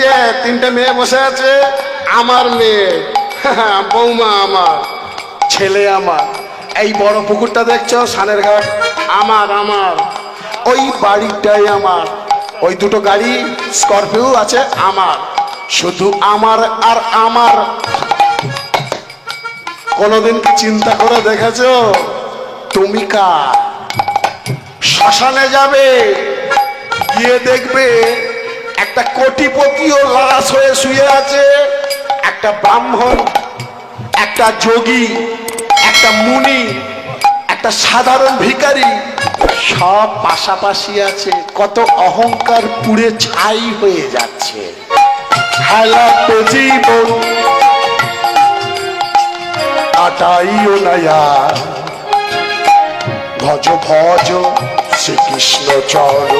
যে তিনটে মেয়ে বসে আছে, আমার মেয়ে, বৌমা আমার, ছেলে আমার। এই বড় পুকুরটা দেখছো, সানের ঘাট আমার, আমার ওই বাড়িটাই আমার, ওই দুটো গাড়ি স্করপিও আছে আমার, শুধু আমার আর আমার। কোনোদিন কি চিন্তা করে দেখেছো তুমি কার? শ্মশানে যাবে, গিয়ে দেখবে একটা কোটিপতিও লাশ হয়ে শুয়ে আছে, একটা ব্রাহ্মণ, একটা যোগী, একটা মুনি, একটা সাধারণ ভিখারি, সব পাশাপাশি আছে। কত অহংকার পুড়ে ছাই হয়ে যাচ্ছে। হালাতে জীবন আটাইও নয়া, ভজ ভজ শ্রীকৃষ্ণ চরণ।